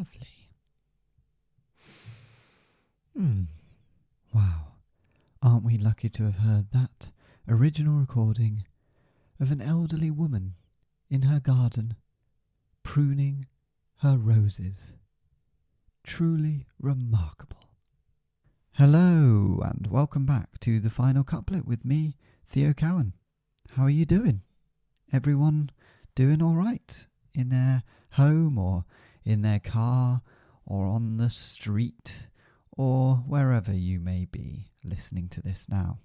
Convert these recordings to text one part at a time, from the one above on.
Lovely. Wow. Aren't we lucky to have heard that original recording of an elderly woman in her garden pruning her roses? Truly remarkable. Hello and welcome back to the final couplet with me, Theo Cowan. How are you doing? Everyone doing all right in their home or in their car or on the street or wherever you may be listening to this now?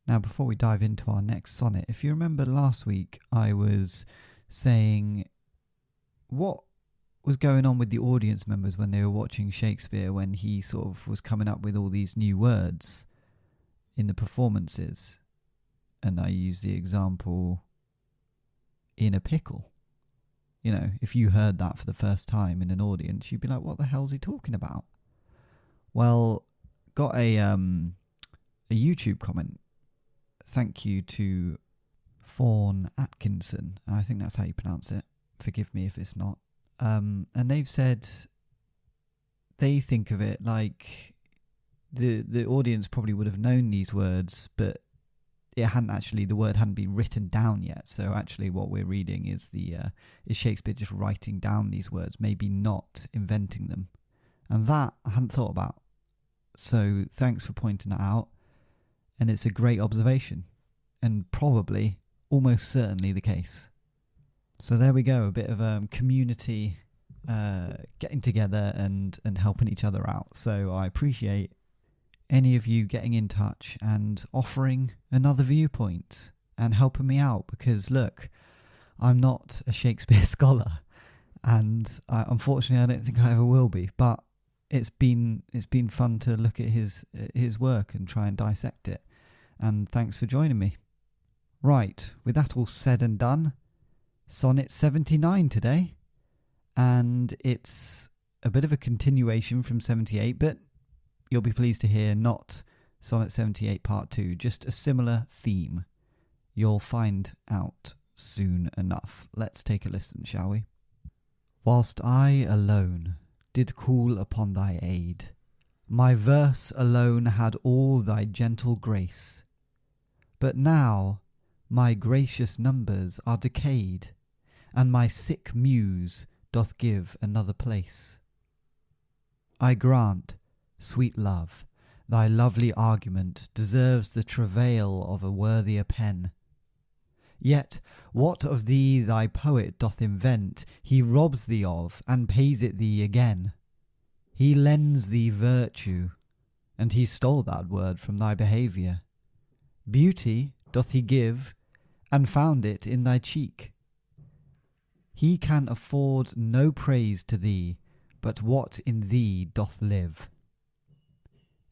Now, before we dive into our next sonnet, if you remember last week, I was saying what was going on with the audience members when they were watching Shakespeare, when he sort of was coming up with all these new words in the performances. And I used the example, in a pickle. You know, if you heard that for the first time in an audience, you'd be like, what the hell's he talking about? Well, got a YouTube comment. Thank you to Fawn Atkinson. I think that's how you pronounce it. Forgive me if it's not. And they've said they think of it like the audience probably would have known these words, but the word hadn't been written down yet. So actually what we're reading is is Shakespeare just writing down these words, maybe not inventing them. And that I hadn't thought about. So thanks for pointing that out. And it's a great observation, and probably, almost certainly the case. So there we go, a bit of community getting together and helping each other out. So I appreciate any of you getting in touch and offering another viewpoint and helping me out, because look, I'm not a Shakespeare scholar, and unfortunately I don't think I ever will be, but it's been fun to look at his work and try and dissect it, and thanks for joining me. Right, with that all said and done, Sonnet 79 today, and it's a bit of a continuation from 78, but you'll be pleased to hear not Sonnet 78 Part 2, just a similar theme. You'll find out soon enough. Let's take a listen, shall we? Whilst I alone did call upon thy aid, my verse alone had all thy gentle grace. But now my gracious numbers are decayed, and my sick muse doth give another place. I grant, sweet love, thy lovely argument deserves the travail of a worthier pen. Yet what of thee thy poet doth invent, he robs thee of, and pays it thee again. He lends thee virtue, and he stole that word from thy behaviour. Beauty doth he give, and found it in thy cheek. He can afford no praise to thee, but what in thee doth live.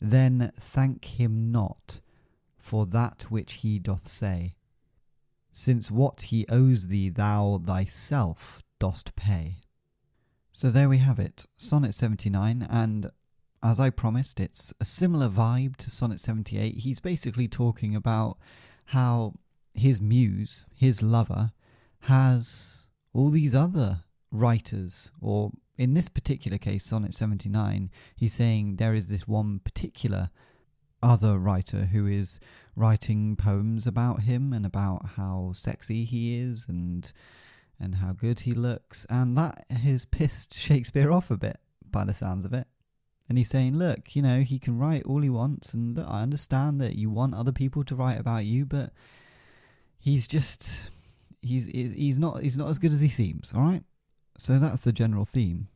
Then thank him not for that which he doth say, since what he owes thee thou thyself dost pay. So there we have it, Sonnet 79, and as I promised, it's a similar vibe to Sonnet 78. He's basically talking about how his muse, his lover, has all these other writers, or in this particular case, Sonnet 79, he's saying there is this one particular other writer who is writing poems about him and about how sexy he is and how good he looks, and that has pissed Shakespeare off a bit by the sounds of it. And he's saying, look, you know, he can write all he wants, and look, I understand that you want other people to write about you, but he's not as good as he seems, all right? So that's the general theme.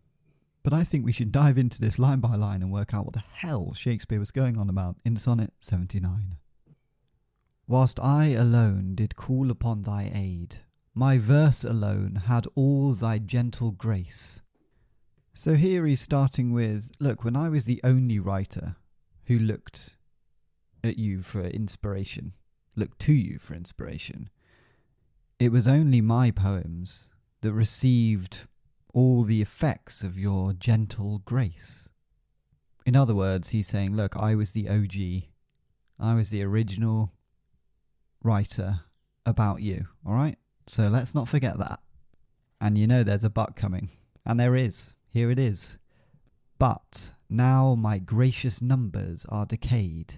But I think we should dive into this line by line and work out what the hell Shakespeare was going on about in Sonnet 79. Whilst I alone did call upon thy aid, my verse alone had all thy gentle grace. So here he's starting with, look, when I was the only writer who looked at you for inspiration, looked to you for inspiration, it was only my poems that received all the effects of your gentle grace. In other words, he's saying, look, I was the OG. I was the original writer about you, all right? So let's not forget that. And you know there's a but coming. And there is. here it is. But now my gracious numbers are decayed,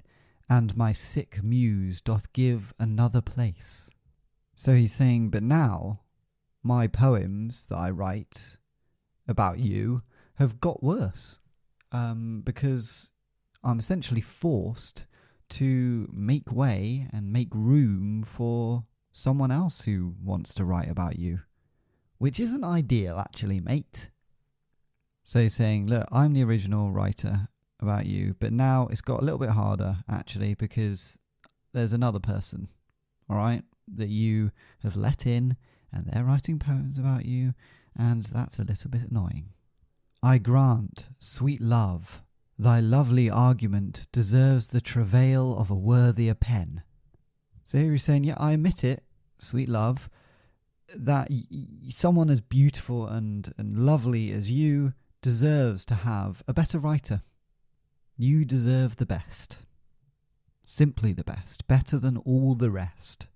and my sick muse doth give another place. So he's saying, but now my poems that I write about you have got worse, because I'm essentially forced to make way and make room for someone else who wants to write about you, which isn't ideal actually, mate. So he's saying, look, I'm the original writer about you, but now it's got a little bit harder actually, because there's another person, all right, that you have let in, and they're writing poems about you, and that's a little bit annoying. I grant, sweet love, thy lovely argument deserves the travail of a worthier pen. So here he's saying, yeah, I admit it, sweet love, that someone as beautiful and lovely as you deserves to have a better writer. You deserve the best. Simply the best, better than all the rest.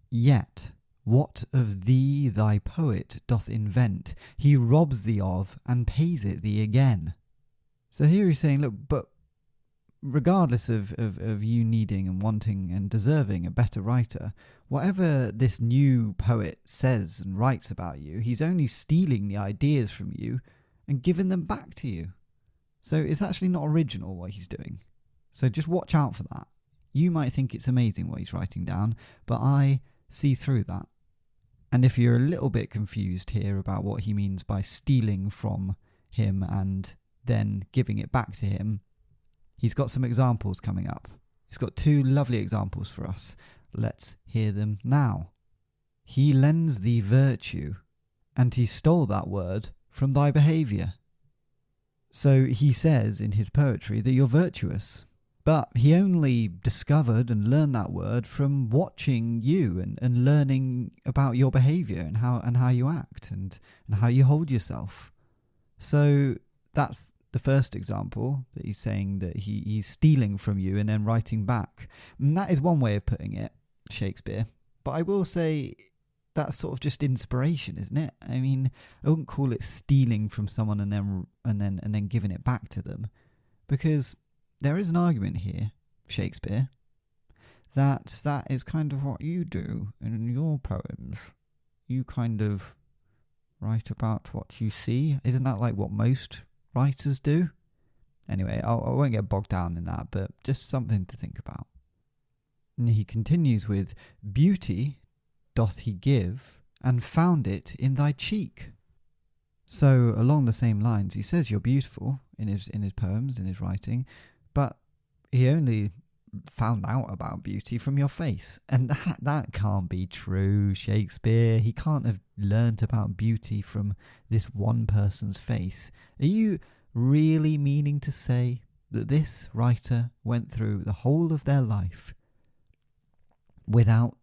Yet, what of thee thy poet doth invent, he robs thee of, and pays it thee again. So here he's saying, look, but regardless of you needing and wanting and deserving a better writer, whatever this new poet says and writes about you, he's only stealing the ideas from you and giving them back to you. So it's actually not original what he's doing. So just watch out for that. You might think it's amazing what he's writing down, but I see through that. And if you're a little bit confused here about what he means by stealing from him and then giving it back to him, he's got some examples coming up. He's got 2 lovely examples for us. Let's hear them now. He lends thee virtue, and he stole that word from thy behaviour. So he says in his poetry that you're virtuous, but he only discovered and learned that word from watching you and learning about your behaviour and how you act and how you hold yourself. So that's the first example, that he's saying that he's stealing from you and then writing back. And that is one way of putting it, Shakespeare. But I will say that's sort of just inspiration, isn't it? I mean, I wouldn't call it stealing from someone and then giving it back to them, because there is an argument here, Shakespeare, that is kind of what you do in your poems. You kind of write about what you see. Isn't that like what most writers do? Anyway, I won't get bogged down in that, but just something to think about. And he continues with, beauty doth he give, and found it in thy cheek. So along the same lines, he says you're beautiful in his poems, in his writing, but he only found out about beauty from your face. And that can't be true, Shakespeare. He can't have learnt about beauty from this one person's face. Are you really meaning to say that this writer went through the whole of their life without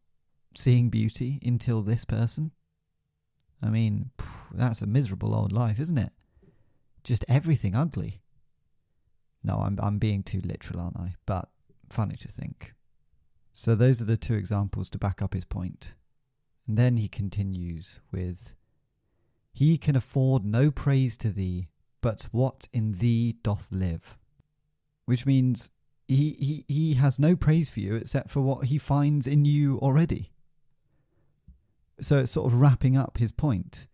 seeing beauty until this person? I mean, that's a miserable old life, isn't it? Just everything ugly. No, I'm being too literal, aren't I? But funny to think. So those are the 2 examples to back up his point. And then he continues with, he can afford no praise to thee, but what in thee doth live. Which means he has no praise for you except for what he finds in you already. So it's sort of wrapping up his point.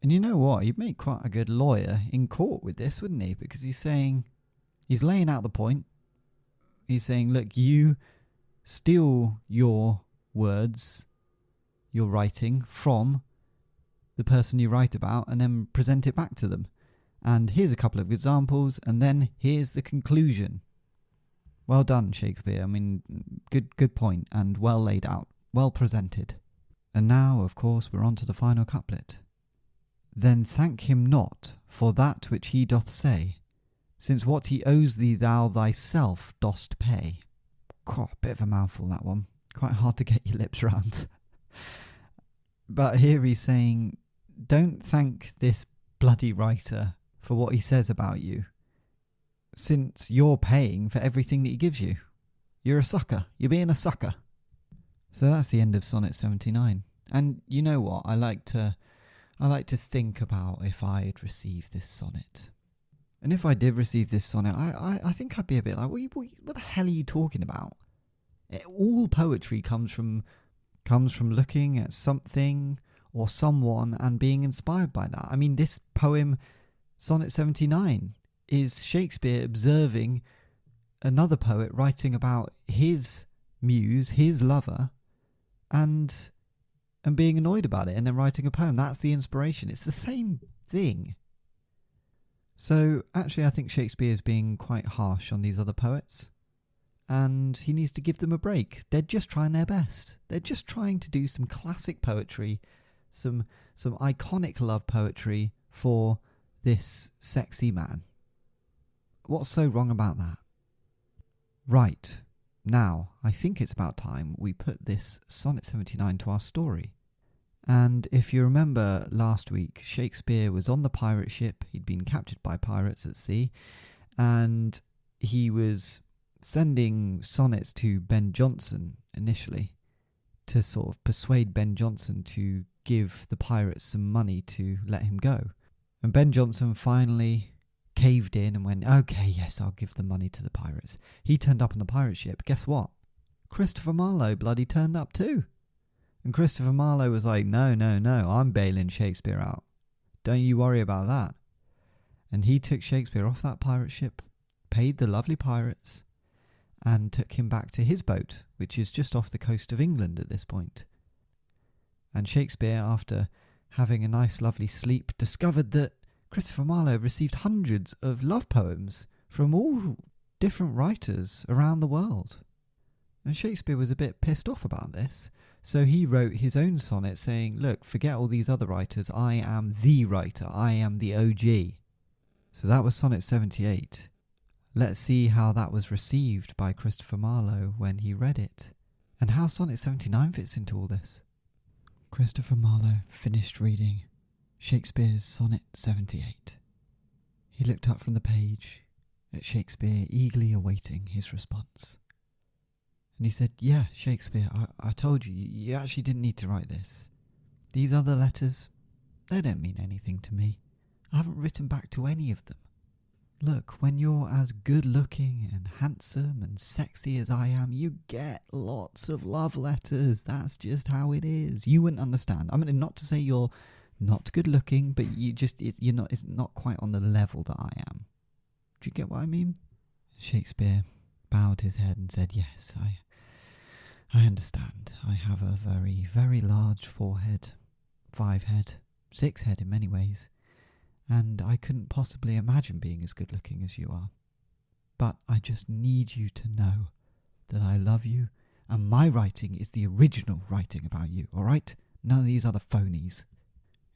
And you know what? He'd make quite a good lawyer in court with this, wouldn't he? Because he's laying out the point. He's saying, look, you steal your words, your writing from the person you write about and then present it back to them. And here's a couple of examples, and then here's the conclusion. Well done, Shakespeare. I mean, good point, and well laid out, well presented. And now, of course, we're on to the final couplet. Then thank him not for that which he doth say, since what he owes thee thou thyself dost pay. God, a bit of a mouthful, that one. Quite hard to get your lips round. But here he's saying, don't thank this bloody writer for what he says about you, since you're paying for everything that he gives you. You're a sucker. You're being a sucker. So that's the end of Sonnet 79. And you know what? I like to I like to think about if I'd received this sonnet. And if I did receive this sonnet, I think I'd be a bit like, what the hell are you talking about? All poetry comes from looking at something or someone and being inspired by that. I mean, this poem, Sonnet 79, is Shakespeare observing another poet writing about his muse, his lover, and being annoyed about it, and then writing a poem. That's the inspiration. It's the same thing. So actually, I think Shakespeare is being quite harsh on these other poets, and he needs to give them a break. They're just trying their best. They're just trying to do some classic poetry, some iconic love poetry for this sexy man. What's so wrong about that? Right, now I think it's about time we put this Sonnet 79 to our story. And if you remember last week, Shakespeare was on the pirate ship. He'd been captured by pirates at sea, and he was sending sonnets to Ben Jonson initially to sort of persuade Ben Jonson to give the pirates some money to let him go. And Ben Jonson finally caved in and went, okay, yes, I'll give the money to the pirates. He turned up on the pirate ship. Guess what? Christopher Marlowe bloody turned up too. And Christopher Marlowe was like, no, I'm bailing Shakespeare out. Don't you worry about that. And he took Shakespeare off that pirate ship, paid the lovely pirates, and took him back to his boat, which is just off the coast of England at this point. And Shakespeare, after having a nice lovely sleep, discovered that Christopher Marlowe received hundreds of love poems from all different writers around the world. And Shakespeare was a bit pissed off about this, so he wrote his own sonnet saying, look, forget all these other writers, I am the writer, I am the OG. So that was Sonnet 78. Let's see how that was received by Christopher Marlowe when he read it, and how Sonnet 79 fits into all this. Christopher Marlowe finished reading Shakespeare's Sonnet 78. He looked up from the page at Shakespeare, eagerly awaiting his response. And he said, yeah, Shakespeare, I told you, you actually didn't need to write this. These other letters, they don't mean anything to me. I haven't written back to any of them. Look, when you're as good-looking and handsome and sexy as I am, you get lots of love letters. That's just how it is. You wouldn't understand. I mean, not to say you're not good-looking, but it's not quite on the level that I am. Do you get what I mean? Shakespeare bowed his head and said, yes, I understand. I have a very, very large forehead, 5 head, 6 head in many ways, and I couldn't possibly imagine being as good looking as you are. But I just need you to know that I love you, and my writing is the original writing about you, alright? None of these other phonies.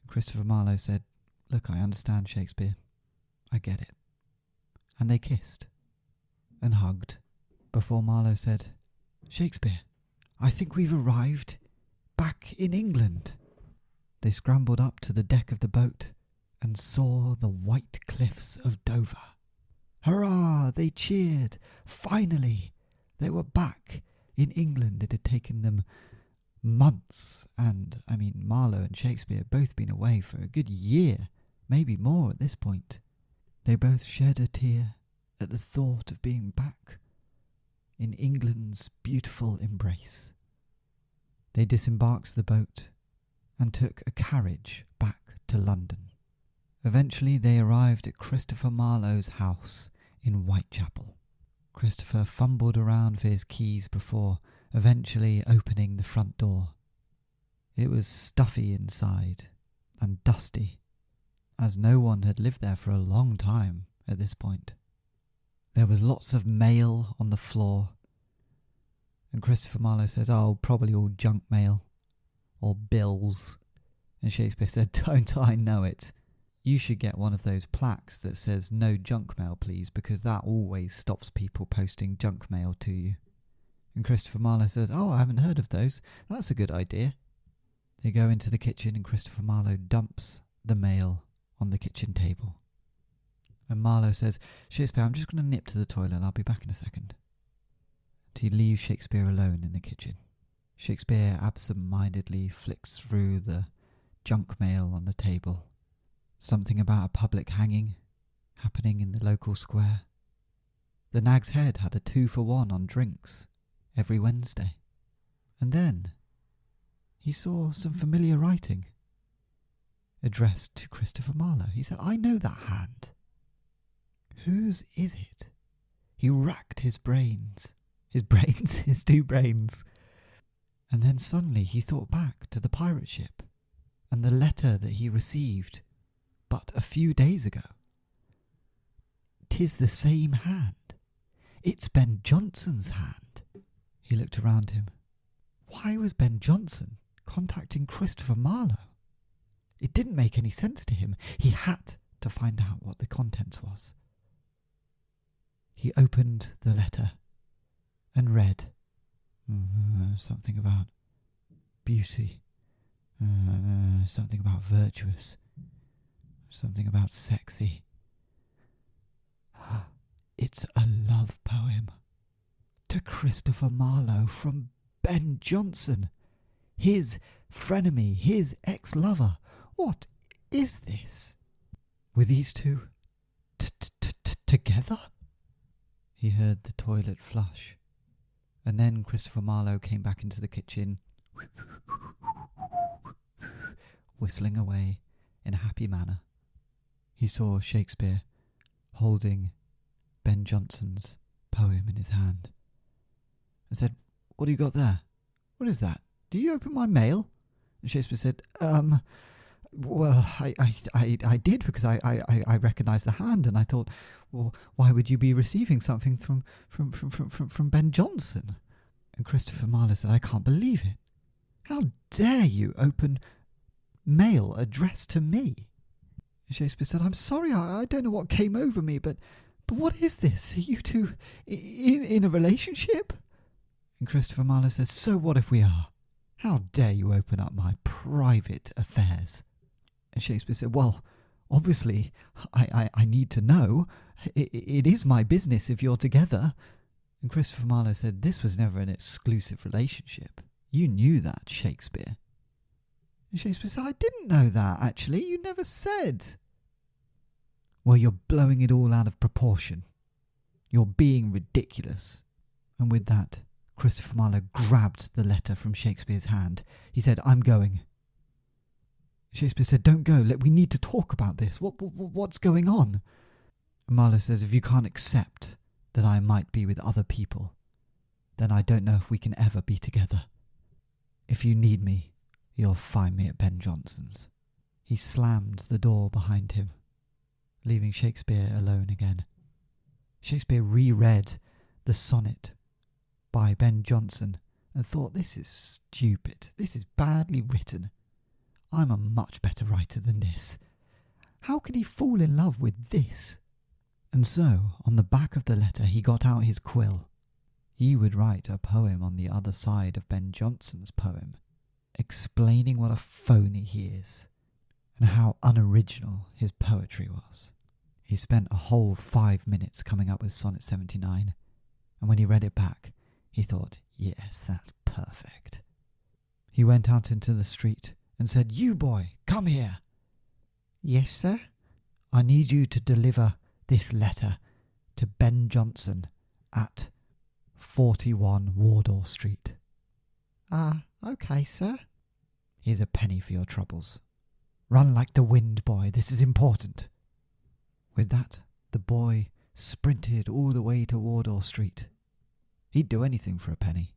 Christopher Marlowe said, look, I understand, Shakespeare. I get it. And they kissed and hugged before Marlowe said, Shakespeare, I think we've arrived back in England. They scrambled up to the deck of the boat and saw the white cliffs of Dover. Hurrah! They cheered. Finally, they were back in England. It had taken them months, and Marlowe and Shakespeare had both been away for a good year, maybe more at this point. They both shed a tear at the thought of being back in England's beautiful embrace. They disembarked the boat and took a carriage back to London. Eventually they arrived at Christopher Marlowe's house in Whitechapel. Christopher fumbled around for his keys before eventually opening the front door. It was stuffy inside and dusty, as no one had lived there for a long time at this point. There was lots of mail on the floor, and Christopher Marlowe says, oh, probably all junk mail, or bills. And Shakespeare said, don't I know it? You should get one of those plaques that says, no junk mail please, because that always stops people posting junk mail to you. And Christopher Marlowe says, oh, I haven't heard of those. That's a good idea. They go into the kitchen and Christopher Marlowe dumps the mail on the kitchen table. And Marlowe says, Shakespeare, I'm just going to nip to the toilet and I'll be back in a second. He leaves Shakespeare alone in the kitchen. Shakespeare absent-mindedly flicks through the junk mail on the table. Something about a public hanging happening in the local square. The Nag's Head had a 2-for-1 on drinks every Wednesday. And then he saw some familiar writing addressed to Christopher Marlowe. He said, I know that hand. Whose is it? He racked his brains. His 2 brains. And then suddenly he thought back to the pirate ship and the letter that he received but a few days ago. 'Tis the same hand. It's Ben Jonson's hand. He looked around him. Why was Ben Jonson contacting Christopher Marlowe? It didn't make any sense to him. He had to find out what the contents was. He opened the letter and read something about beauty, something about virtuous, something about sexy. It's a love poem to Christopher Marlowe from Ben Jonson, his frenemy, his ex-lover. What is this? Were these two together? He heard the toilet flush, and then Christopher Marlowe came back into the kitchen, whistling away in a happy manner. He saw Shakespeare holding Ben Jonson's poem in his hand and said, What do you got there? What is that? Did you open my mail? And Shakespeare said, well, I did, because I recognised the hand, and I thought, well, why would you be receiving something from Ben Jonson? And Christopher Marlowe said, I can't believe it. How dare you open mail addressed to me? And Shakespeare said, I'm sorry, I don't know what came over me, but what is this? Are you two in a relationship? And Christopher Marlowe says, so what if we are? How dare you open up my private affairs? And Shakespeare said, well, obviously, I need to know. It is my business if you're together. And Christopher Marlowe said, this was never an exclusive relationship. You knew that, Shakespeare. And Shakespeare said, I didn't know that, actually. You never said. Well, you're blowing it all out of proportion. You're being ridiculous. And with that, Christopher Marlowe grabbed the letter from Shakespeare's hand. He said, I'm going. Shakespeare said, don't go. We need to talk about this. What's going on? And Marlowe says, if you can't accept that I might be with other people, then I don't know if we can ever be together. If you need me, you'll find me at Ben Jonson's. He slammed the door behind him, leaving Shakespeare alone again. Shakespeare reread the sonnet by Ben Jonson and thought, this is stupid. This is badly written. I'm a much better writer than this. How could he fall in love with this? And so, on the back of the letter, he got out his quill. He would write a poem on the other side of Ben Jonson's poem, explaining what a phony he is, and how unoriginal his poetry was. He spent a whole 5 minutes coming up with Sonnet 79, and when he read it back, he thought, yes, that's perfect. He went out into the street and said, you boy, come here. Yes, sir? I need you to deliver this letter to Ben Jonson at 41 Wardour Street. Okay, sir. Here's a penny for your troubles. Run like the wind, boy, this is important. With that, the boy sprinted all the way to Wardour Street. He'd do anything for a penny.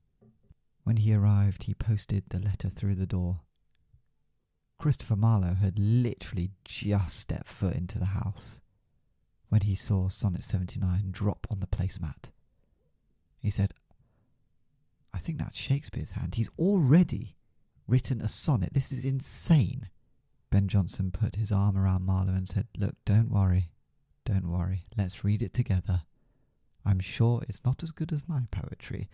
When he arrived, he posted the letter through the door. Christopher Marlowe had literally just stepped foot into the house when he saw Sonnet 79 drop on the placemat. He said, I think that's Shakespeare's hand. He's already written a sonnet. This is insane. Ben Jonson put his arm around Marlowe and said, look, don't worry. Let's read it together. I'm sure it's not as good as my poetry.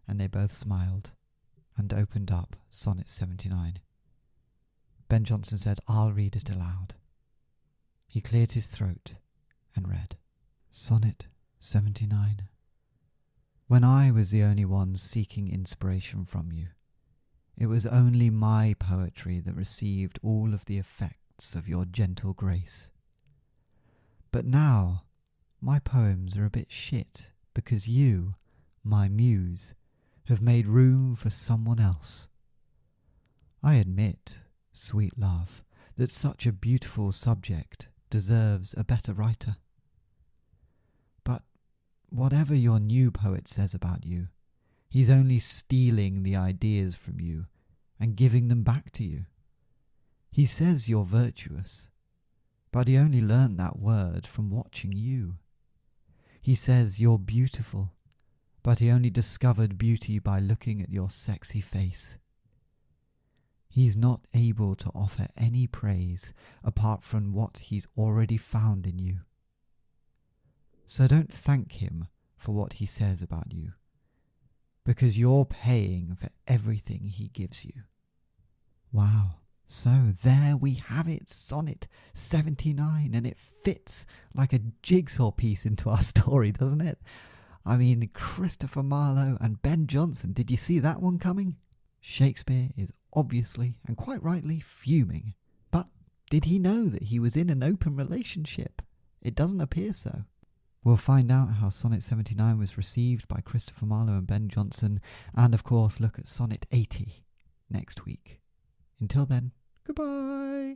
And they both smiled and opened up Sonnet 79. Ben Jonson said, I'll read it aloud. He cleared his throat and read, Sonnet 79. When I was the only one seeking inspiration from you, It was only my poetry that received all of the effects of your gentle grace. But now my poems are a bit shit because you, my muse, have made room for someone else. I admit, sweet love, that such a beautiful subject deserves a better writer. But whatever your new poet says about you, he's only stealing the ideas from you and giving them back to you. He says you're virtuous, but he only learnt that word from watching you. He says you're beautiful, but he only discovered beauty by looking at your sexy face. He's not able to offer any praise apart from what he's already found in you. So don't thank him for what he says about you, because you're paying for everything he gives you. Wow. So there we have it, Sonnet 79, and it fits like a jigsaw piece into our story, doesn't it? I mean, Christopher Marlowe and Ben Jonson, did you see that one coming? Shakespeare is obviously, and quite rightly, fuming. But did he know that he was in an open relationship? It doesn't appear so. We'll find out how Sonnet 79 was received by Christopher Marlowe and Ben Jonson, and of course look at Sonnet 80 next week. Until then, goodbye!